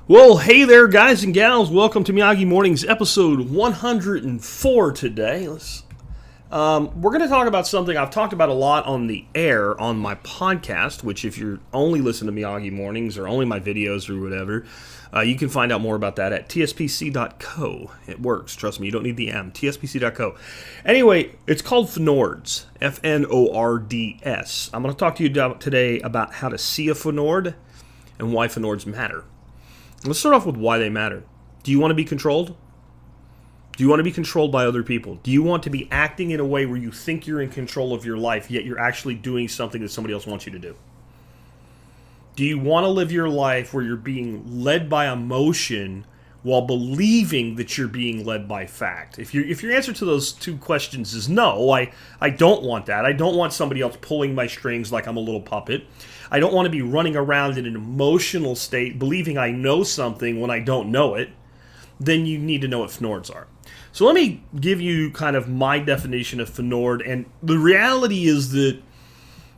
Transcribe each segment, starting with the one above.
Well, hey there, guys and gals. Welcome to Miyagi Mornings, episode 104 today. We're going to talk about something I've talked about a lot on the air on my podcast, which if you're only listening to Miyagi Mornings or only my videos or whatever, you can find out more about that at tspc.co. It works. Trust me, you don't need the M. tspc.co. Anyway, it's called Fnords. Fnords. I'm going to talk to you today about how to see a Fnord and why Fnords matter. Let's start off with why they matter. Do you want to be controlled? Do you want to be controlled by other people? Do you want to be acting in a way where you think you're in control of your life, yet you're actually doing something that somebody else wants you to do? Do you want to live your life where you're being led by emotion while believing that you're being led by fact? If your answer to those two questions is no, I don't want that. I don't want somebody else pulling my strings like I'm a little puppet. I don't want to be running around in an emotional state believing I know something when I don't know it. Then you need to know what Fnords are. So let me give you kind of my definition of Fnord. And the reality is that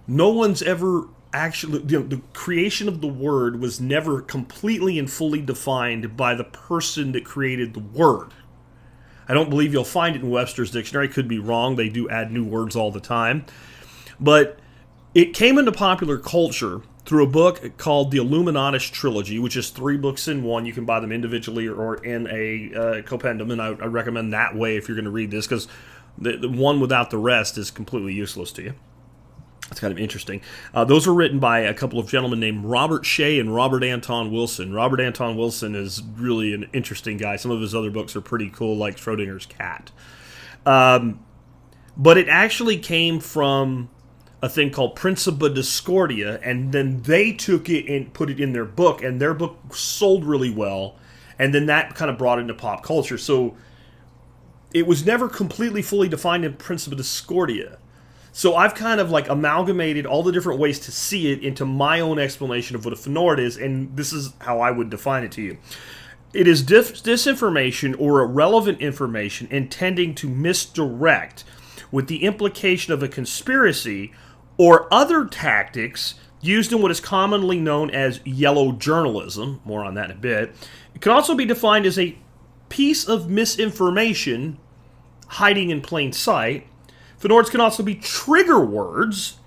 no one's ever actually, the creation of the word was never completely and fully defined by the person that created the word. I don't believe you'll find it in Webster's dictionary. I could be wrong. They do add new words all the time. But it came into popular culture through a book called the Illuminatus Trilogy, which is 3 books in one. You can buy them individually or in a compendium, and I recommend that way if you're going to read this, because the one without the rest is completely useless to you. It's kind of interesting. Those were written by a couple of gentlemen named Robert Shea and Robert Anton Wilson. Robert Anton Wilson is really an interesting guy. Some of his other books are pretty cool, like Schrodinger's Cat. But it actually came from a thing called Principia Discordia, and then they took it and put it in their book, and their book sold really well, and then that kind of brought it into pop culture. So it was never completely fully defined in Principia Discordia. So I've kind of like amalgamated all the different ways to see it into my own explanation of what a Fnord is, and this is how I would define it to you. It is disinformation or irrelevant information intending to misdirect with the implication of a conspiracy or other tactics used in what is commonly known as yellow journalism. More on that in a bit. It can also be defined as a piece of misinformation hiding in plain sight. Fnords can also be trigger words,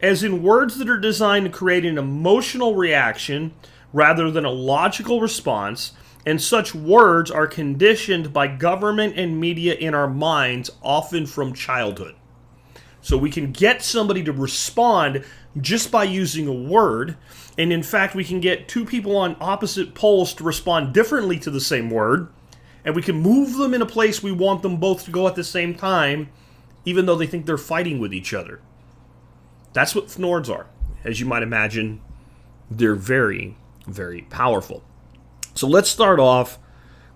as in words that are designed to create an emotional reaction rather than a logical response, and such words are conditioned by government and media in our minds, often from childhood. So we can get somebody to respond just by using a word, and in fact we can get two people on opposite poles to respond differently to the same word, and we can move them in a place we want them both to go at the same time, even though they think they're fighting with each other. That's what Fnords are. As you might imagine, they're very, very powerful. So let's start off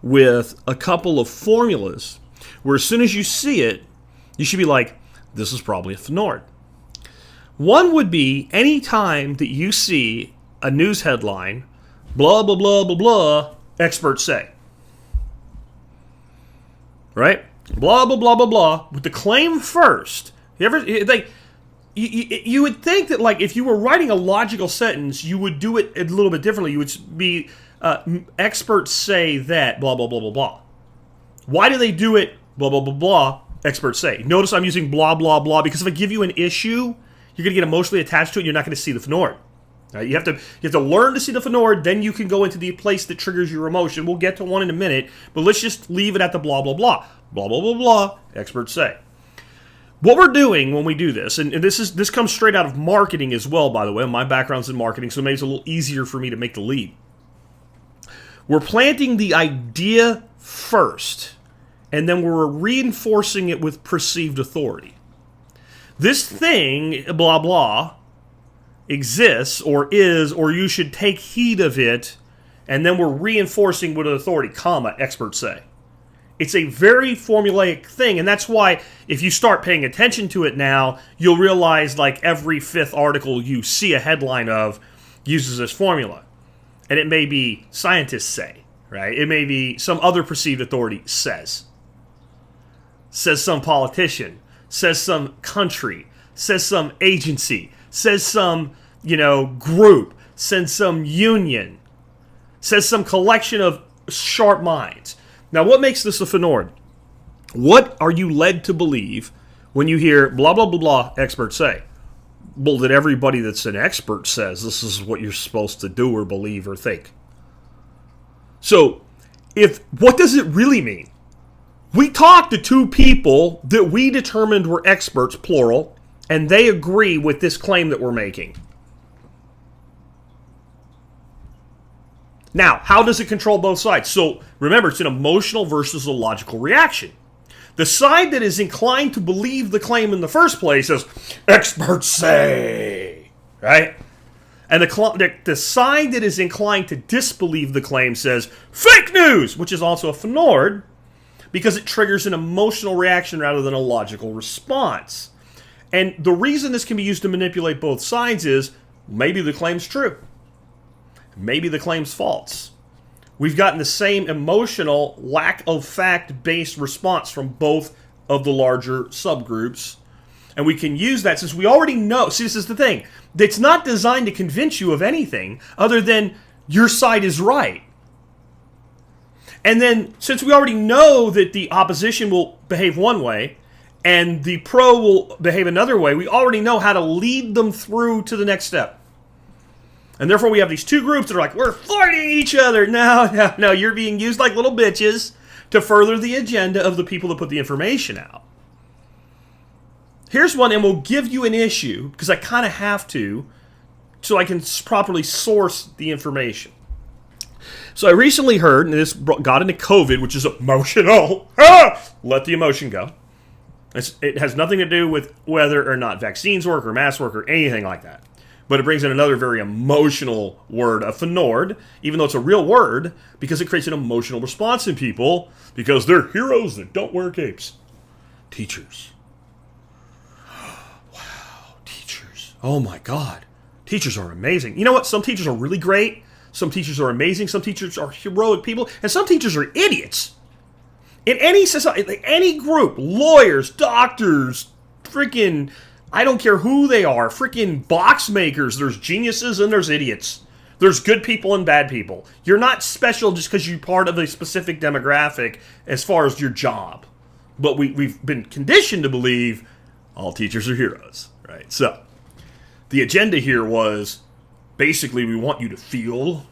with a couple of formulas where as soon as you see it, you should be like, this is probably a Fnord. One would be any time that you see a news headline, blah, blah, blah, blah, blah, experts say. Right? Blah, blah, blah, blah, blah, with the claim first. You would think that, like, if you were writing a logical sentence, you would do it a little bit differently. You would be, experts say that, blah, blah, blah, blah, blah. Why do they do it, blah, blah, blah, blah, experts say? Notice I'm using blah, blah, blah, because if I give you an issue, you're going to get emotionally attached to it, and you're not going to see the Fnord. Right? You have to learn to see the Fnord, then you can go into the place that triggers your emotion. We'll get to one in a minute, but let's just leave it at the blah, blah, blah. Blah, blah, blah, blah, experts say. What we're doing when we do this, and this comes straight out of marketing as well, by the way. My background's in marketing, so it makes it a little easier for me to make the lead. We're planting the idea first, and then we're reinforcing it with perceived authority. This thing, blah, blah, exists or is, or you should take heed of it, and then we're reinforcing with authority, comma, experts say. It's a very formulaic thing, and that's why if you start paying attention to it now, you'll realize like every 5th article you see a headline of uses this formula. And it may be scientists say, right? It may be some other perceived authority says some politician, says some country, says some agency, says some, group, says some union, says some collection of sharp minds. Now, what makes this a Fnord? What are you led to believe when you hear blah, blah, blah, blah, experts say? Well, that everybody that's an expert says this is what you're supposed to do or believe or think. So, what does it really mean? We talked to two people that we determined were experts, plural, and they agree with this claim that we're making. Now, how does it control both sides? So, remember, it's an emotional versus a logical reaction. The side that is inclined to believe the claim in the first place says, experts say, right? And the side that is inclined to disbelieve the claim says, fake news, which is also a Fnord, because it triggers an emotional reaction rather than a logical response. And the reason this can be used to manipulate both sides is, maybe the claim's true. Maybe the claim's false. We've gotten the same emotional, lack of fact-based response from both of the larger subgroups. And we can use that since we already know. See, this is the thing. It's not designed to convince you of anything other than your side is right. And then, since we already know that the opposition will behave one way and the pro will behave another way, we already know how to lead them through to the next step. And therefore, we have these two groups that are like, we're fighting each other. No, you're being used like little bitches to further the agenda of the people that put the information out. Here's one, and we'll give you an issue, because I kind of have to, so I can properly source the information. So I recently heard, and this got into COVID, which is emotional. Let the emotion go. It has nothing to do with whether or not vaccines work or masks work or anything like that. But it brings in another very emotional word, a Fnord, even though it's a real word, because it creates an emotional response in people, because they're heroes that don't wear capes. Teachers. Wow, teachers. Oh my God. Teachers are amazing. You know what? Some teachers are really great. Some teachers are amazing. Some teachers are heroic people. And some teachers are idiots. In any society, any group, lawyers, doctors, freaking... I don't care who they are. Freaking box makers. There's geniuses and there's idiots. There's good people and bad people. You're not special just because you're part of a specific demographic as far as your job. But we've been conditioned to believe all teachers are heroes, right? So, the agenda here was basically we want you to feel.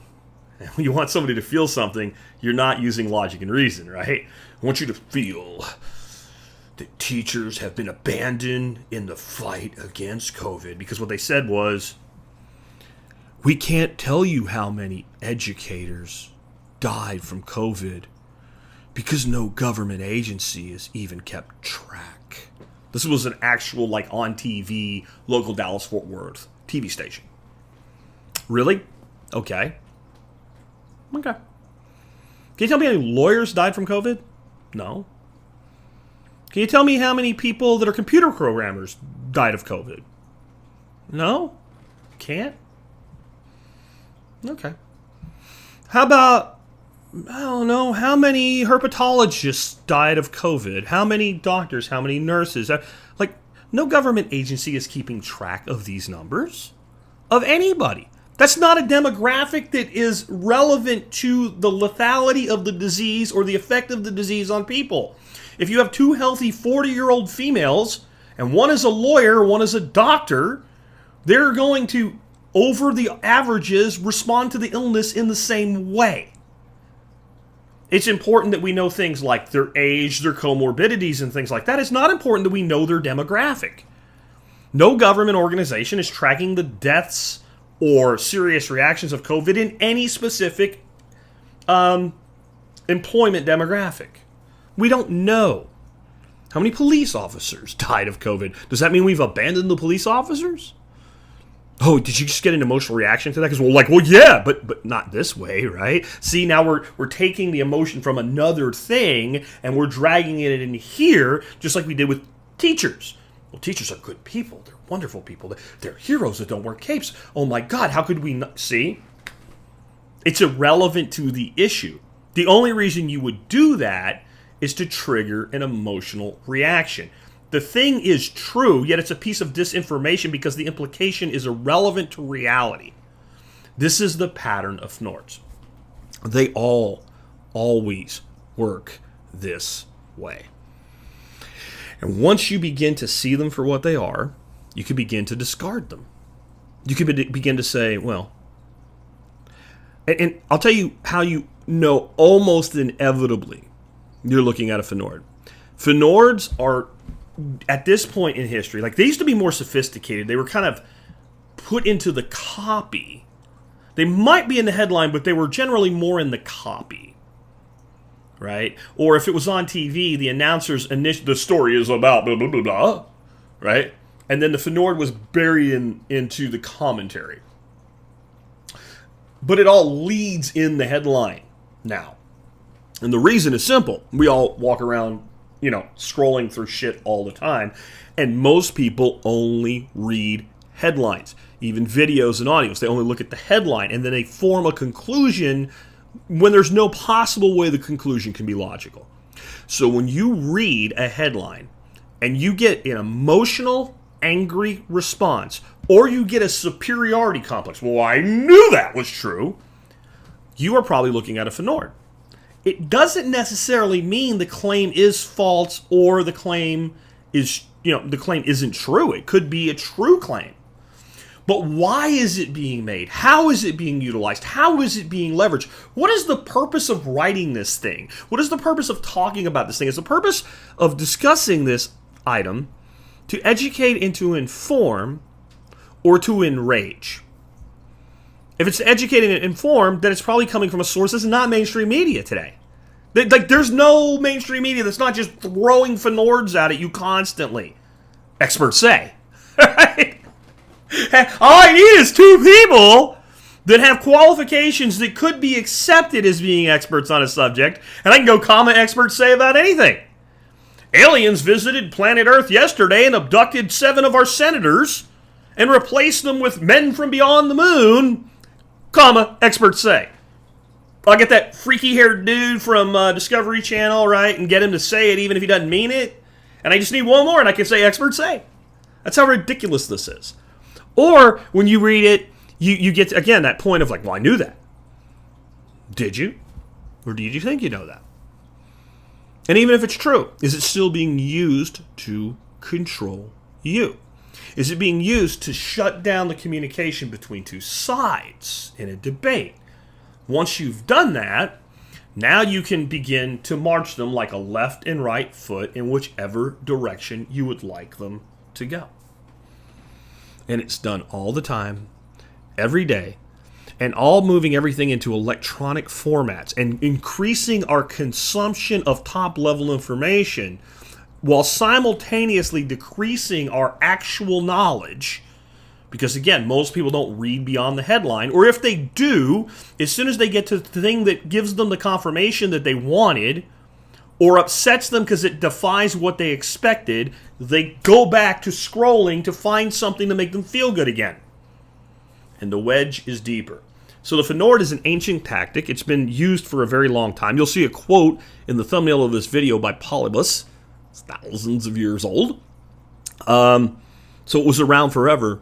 And when you want somebody to feel something, you're not using logic and reason, right? I want you to feel that teachers have been abandoned in the fight against COVID. Because what they said was, we can't tell you how many educators died from COVID because no government agency has even kept track. This was an actual, like, on TV, local Dallas-Fort Worth TV station. Really? Okay. Can you tell me how many lawyers died from COVID? No. Can you tell me how many people that are computer programmers died of COVID? No? Can't? Okay. How about, I don't know, how many herpetologists died of COVID? How many doctors? How many nurses? Like, no government agency is keeping track of these numbers. Of anybody. That's not a demographic that is relevant to the lethality of the disease or the effect of the disease on people. If you have two healthy 40-year-old females, and one is a lawyer, one is a doctor, they're going to, over the averages, respond to the illness in the same way. It's important that we know things like their age, their comorbidities, and things like that. It's not important that we know their demographic. No government organization is tracking the deaths or serious reactions of COVID in any specific employment demographic. We don't know. How many police officers died of COVID? Does that mean we've abandoned the police officers? Oh, did you just get an emotional reaction to that? Because we're like, well, yeah, but not this way, right? See, now we're taking the emotion from another thing and we're dragging it in here, just like we did with teachers. Well, teachers are good people. They're wonderful people. They're heroes that don't wear capes. Oh my God, how could we not? See? It's irrelevant to the issue. The only reason you would do that is to trigger an emotional reaction. The thing is true, yet it's a piece of disinformation because the implication is irrelevant to reality. This is the pattern of Fnords. They all always work this way. And once you begin to see them for what they are, you can begin to discard them. You can begin to say, well, and I'll tell you how you know almost inevitably you're looking at a Fnord. Fnords are, at this point in history, like they used to be more sophisticated. They were kind of put into the copy. They might be in the headline, but they were generally more in the copy, right? Or if it was on TV, the announcers, the story is about blah, blah, blah, blah, right? And then the Fnord was buried into the commentary. But it all leads in the headline now. And the reason is simple. We all walk around, scrolling through shit all the time. And most people only read headlines, even videos and audios. They only look at the headline, and then they form a conclusion when there's no possible way the conclusion can be logical. So when you read a headline and you get an emotional, angry response, or you get a superiority complex, well, I knew that was true, you are probably looking at a Fnord. It doesn't necessarily mean the claim is false or the claim is, the claim isn't true. It could be a true claim. But why is it being made? How is it being utilized? How is it being leveraged? What is the purpose of writing this thing? What is the purpose of talking about this thing? Is the purpose of discussing this item to educate and to inform or to enrage? If it's educating and inform, then it's probably coming from a source that's not mainstream media today. Like, there's no mainstream media that's not just throwing Fnords at you constantly. Experts say. Right? All I need is two people that have qualifications that could be accepted as being experts on a subject, and I can go comment experts say about anything. Aliens visited planet Earth yesterday and abducted 7 of our senators and replaced them with men from beyond the moon, experts say. I'll get that freaky-haired dude from Discovery Channel, right, and get him to say it even if he doesn't mean it, and I just need one more and I can say experts say. That's how ridiculous this is. Or when you read it, you get, again, that point of like, well, I knew that. Did you? Or did you think you know that? And even if it's true, is it still being used to control you? Is it being used to shut down the communication between two sides in a debate? Once you've done that, now you can begin to march them like a left and right foot in whichever direction you would like them to go. And it's done all the time, every day, and all moving everything into electronic formats and increasing our consumption of top-level information while simultaneously decreasing our actual knowledge. Because, again, most people don't read beyond the headline, or if they do, as soon as they get to the thing that gives them the confirmation that they wanted, or upsets them because it defies what they expected, they go back to scrolling to find something to make them feel good again. And the wedge is deeper. So the Fnord is an ancient tactic. It's been used for a very long time. You'll see a quote in the thumbnail of this video by Polybus. It's thousands of years old. So it was around forever.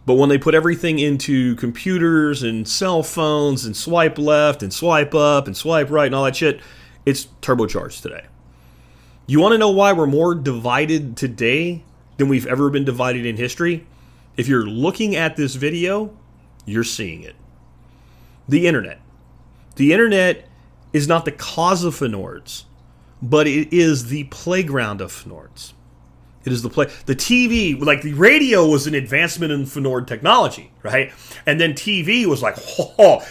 But when they put everything into computers and cell phones and swipe left and swipe up and swipe right and all that shit, it's turbocharged today. You want to know why we're more divided today than we've ever been divided in history? If you're looking at this video, you're seeing it. The internet. The internet is not the cause of Fnords, but it is the playground of Fnords. It is the TV, like the radio was an advancement in Fnord technology, right? And then TV was like,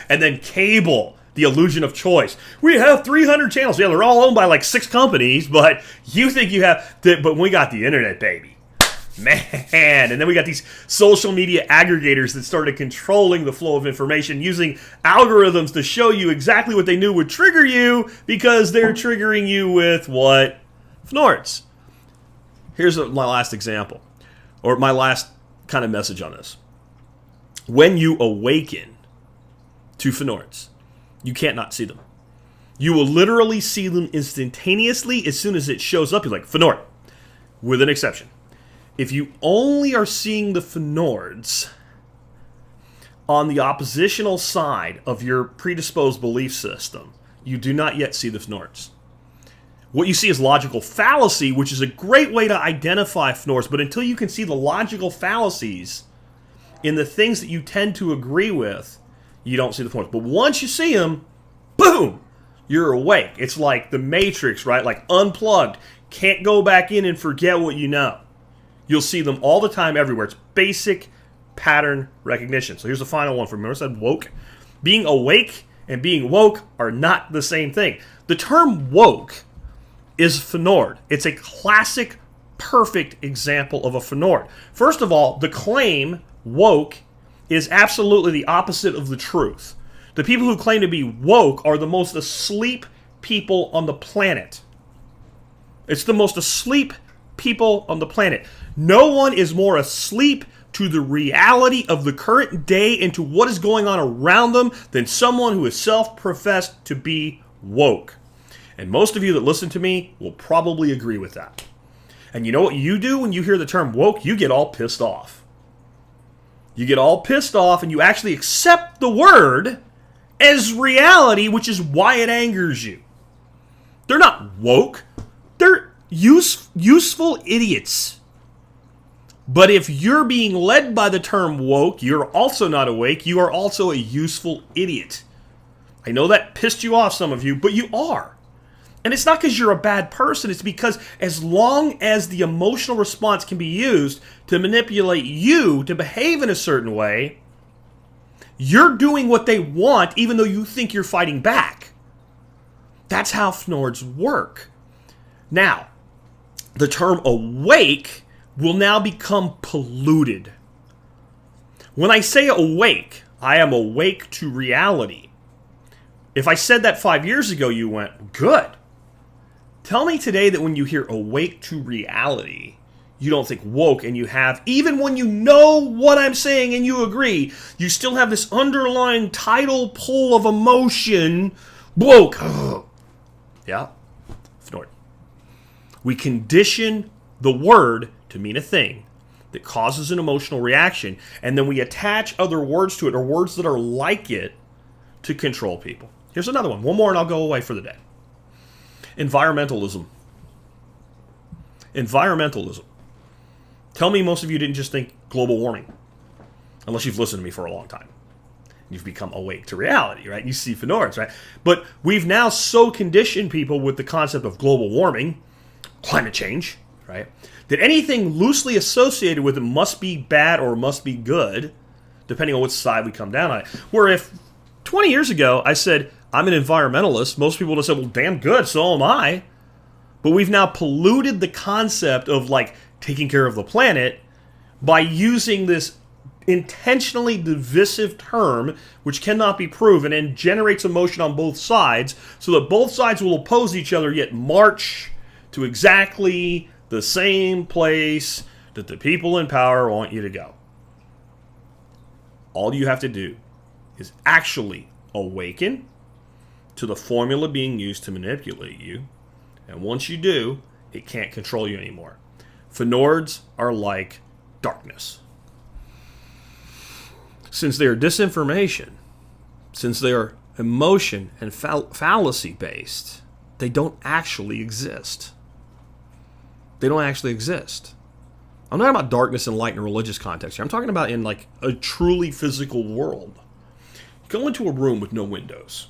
and then cable, the illusion of choice. We have 300 channels. Yeah, they're all owned by like 6 companies, but you think you have, but we got the internet, baby. Man, and then we got these social media aggregators that started controlling the flow of information using algorithms to show you exactly what they knew would trigger you because they're triggering you with what? Fnords. Here's my last example, or my last kind of message on this. When you awaken to Fnords, you can't not see them. You will literally see them instantaneously as soon as it shows up. You're like, Fnord, with an exception. If you only are seeing the Fnords on the oppositional side of your predisposed belief system, you do not yet see the Fnords. What you see is logical fallacy, which is a great way to identify Fnords, but until you can see the logical fallacies in the things that you tend to agree with, you don't see the Fnords. But once you see them, boom, you're awake. It's like the Matrix, right? Like unplugged. Can't go back in and forget what you know. You'll see them all the time everywhere. It's basic pattern recognition. So here's the final one for me. Remember I said woke? Being awake and being woke are not the same thing. The term woke is Fnord. It's a classic, perfect example of a Fnord. First of all, the claim woke is absolutely the opposite of the truth. The people who claim to be woke are the most asleep people on the planet. It's the most asleep people on the planet. No one is more asleep to the reality of the current day and to what is going on around them than someone who is self-professed to be woke. And most of you that listen to me will probably agree with that. And you know what you do when you hear the term woke? You get all pissed off. You get all pissed off and you actually accept the word as reality, which is why it angers you. They're not woke. They're useful idiots. But if you're being led by the term woke, you're also not awake. You are also a useful idiot. I know that pissed you off, some of you, but you are. And it's not because you're a bad person. It's because as long as the emotional response can be used to manipulate you to behave in a certain way, you're doing what they want even though you think you're fighting back. That's how Fnords work. Now, the term awake will now become polluted. When I say awake, I am awake to reality. If I said that 5 years ago, you went, good. Tell me today that when you hear awake to reality, you don't think woke, and you have, even when you know what I'm saying and you agree, you still have this underlying tidal pull of emotion, woke. Yeah, Fnord. We condition the word to mean a thing that causes an emotional reaction, and then we attach other words to it, or words that are like it, to control people. Here's another one. One more and I'll go away for the day. Environmentalism. Environmentalism. Tell me most of you didn't just think global warming, unless you've listened to me for a long time. You've become awake to reality, right? You see Fnords, right? But we've now so conditioned people with the concept of global warming, climate change, right, that anything loosely associated with it must be bad or must be good, depending on which side we come down on it. Where if 20 years ago I said, I'm an environmentalist, most people would have said, well, damn good, so am I. But we've now polluted the concept of, like, taking care of the planet by using this intentionally divisive term, which cannot be proven, and generates emotion on both sides, so that both sides will oppose each other, yet march to exactly the same place that the people in power want you to go. All you have to do is actually awaken to the formula being used to manipulate you. And once you do, it can't control you anymore. Fnords are like darkness. Since they are disinformation, since they are emotion and fallacy-based, they don't actually exist. They don't actually exist. I'm not talking about darkness and light in a religious context here. I'm talking about in like a truly physical world. Go into a room with no windows,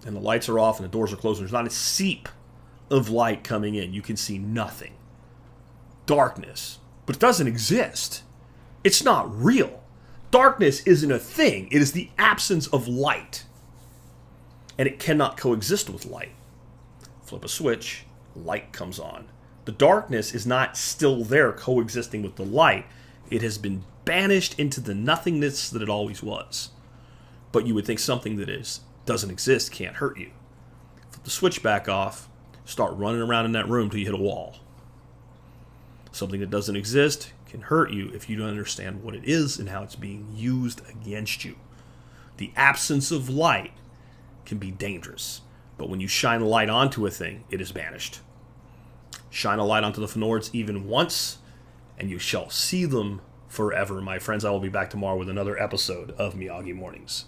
and the lights are off and the doors are closed, and there's not a seep of light coming in. You can see nothing. Darkness. But it doesn't exist. It's not real. Darkness isn't a thing. It is the absence of light. And it cannot coexist with light. Flip a switch, light comes on. The darkness is not still there coexisting with the light. It has been banished into the nothingness that it always was. But you would think something that doesn't exist can't hurt you. Flip the switch back off, start running around in that room till you hit a wall. Something that doesn't exist can hurt you if you don't understand what it is and how it's being used against you. The absence of light can be dangerous, but when you shine a light onto a thing, it is banished. Shine a light onto the Fnords even once, and you shall see them forever, my friends. I will be back tomorrow with another episode of Miyagi Mornings.